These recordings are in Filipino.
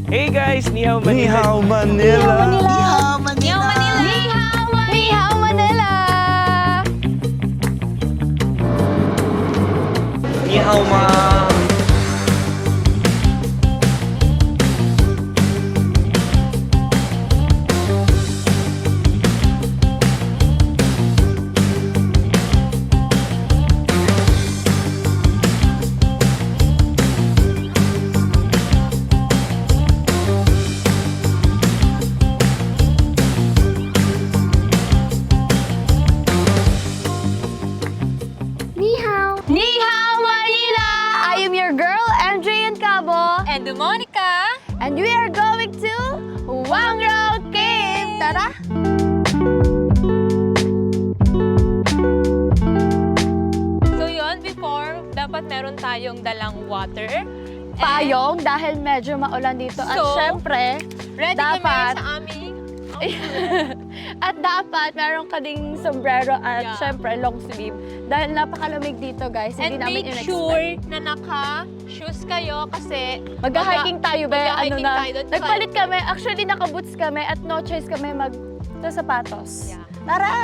Hey guys, ni hao Ni Manila. hao Manila. Ni hao Manila. Ni hao ma. Ni hao Manila. I am your girl, MJ and Cabo. And Monica. And we are going to Wangrao Cave. Tara! So yun, before, dapat meron tayong dalang water. Payong dahil medyo maulan dito. At So, syempre, Ready dapat, kami sa aming... at dapat meron ka ding sombrero at Yeah. syempre long sleeve. Dahil napakalamig dito guys. Hindi And namin make in-expect. sure na naka-shoes kayo kasi... Mag-hiking tayo ba? Ano Mag-hiking na? tayo doon. Nagpalit kami. Actually, naka-boots kami at no choice kami sapatos. Yeah. Tara!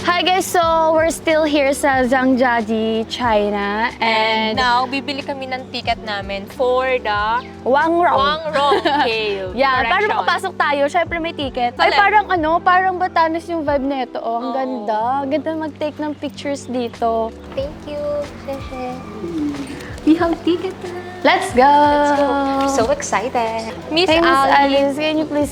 Hi guys, so we're still here sa Zhangjiajie, China, And and now, bibili kami ng ticket namin for the Wangrao. Wangrao Cave. Yeah, para Direction. makapasok tayo, syempre may ticket. Sa Ay, left. parang Batanes yung vibe nito. Oh, ang Oo. ganda. Ang ganda mag-take ng pictures dito. Thank you. Sheshe. We have ticket na. Let's go! So excited. Miss Hey, Miss Ali, Alice, can you please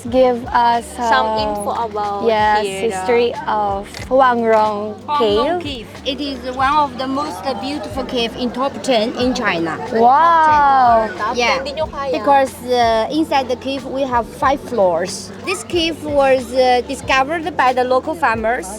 give us some info about yes, here, history of Wangrao Huanglong Cave. Cave. It is one of the most beautiful cave in top 10 in China. Wow! Yeah, Hindi nyo kaya. because inside the cave we have 5 floors. This cave was discovered by the local farmers.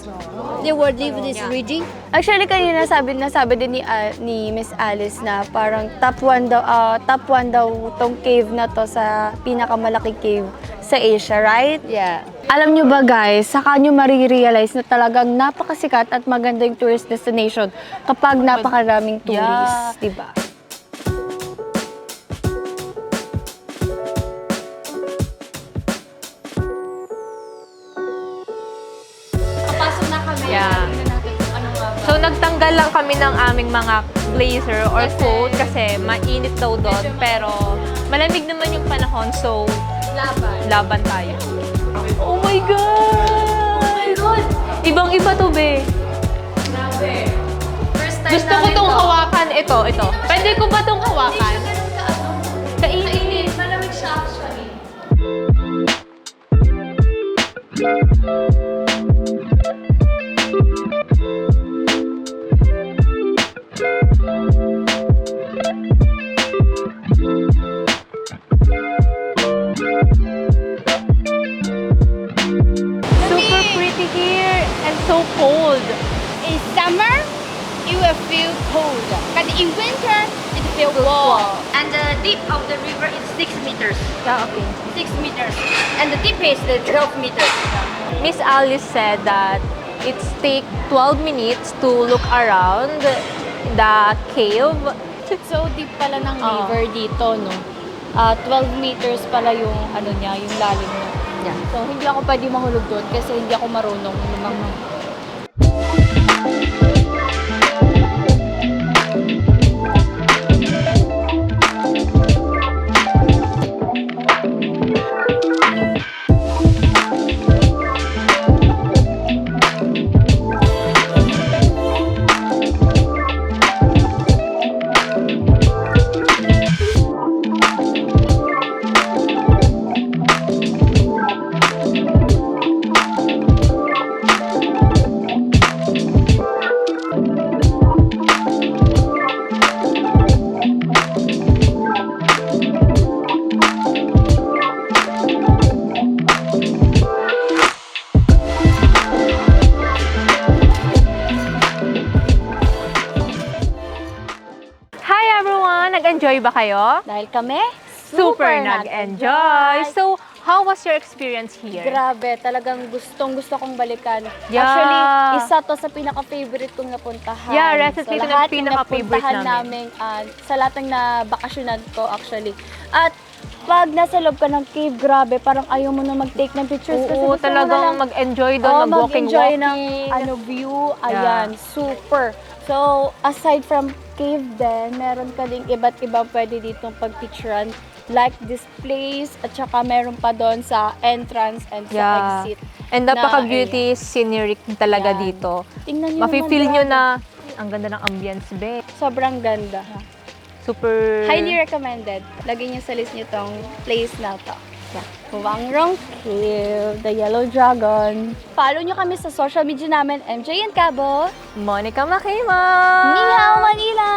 They were live this region. Actually, kanina nasabi din ni Miss Alice na parang top 1 daw tong cave na to sa pinakamalaking cave sa Asia, right? Yeah. Alam nyo ba guys, saka nyo marirealize na talagang napakasikat at maganda yung tourist destination kapag napakaraming tourists, di ba? Kapasok na kami. Yeah. So nagtanggal lang kami ng aming mga blazer or coat kasi mainit daw doon. Pero malamig naman yung panahon, so laban tayo. Oh my God! Oh my God! Ibang-iba to, be. First time Gusto ko tong hawakan. Ito. Pwede ko ba tong hawakan? Kainit. Malamig siya actually. Super pretty here and so cold. In summer, it will feel cold, but in winter, it will warm. And the deep of the river is 6 meters. Yeah, okay. 6 meters. And the deep is 12 meters. Miss Alice said that it's take 12 minutes to look around the cave. So deep pala ng Oo. river dito, no? 12 meters pala yung ano niya, yung lalim niya. Yeah. So hindi ako pwede mahulog doon kasi hindi ako marunong lumangoy. Nag-enjoy ba kayo? Dahil kami, Super nag-enjoy! So, How was your experience here? Grabe, talagang gustong-gusto kong balikan. Yeah. Actually, isa to sa pinaka-favorite kong napuntahan. Yeah, recently ito lahat yung pinaka-favorite napuntahan namin, sa lahat ng nabakasyonan ko actually. At pag nasa loob ka ng cave, grabe, parang ayaw mo na mag-take ng pictures. kasi Oo, gusto mo talagang na lang- mag-enjoy doon, Oo, mag-walking. mag-enjoy ng view. Ayan, super. So, aside from cave din, meron ka ding iba't ibang pwede ditong pagpicturean. Like this place, at saka meron pa doon sa entrance and sa Yeah. exit. And napaka-beauty scenic talaga Yan. dito. Tingnan nyo Mafe-feel naman, nyo grabe. na ang ganda ng ambience, be. Sobrang ganda. Super... Highly recommended. Lagyan nyo sa list nyo tong place na to. Huangrong Cave, The Yellow Dragon. Follow nyo kami sa social media namin, MJ and Cabo. Monica Makima! Ni Hao Manila!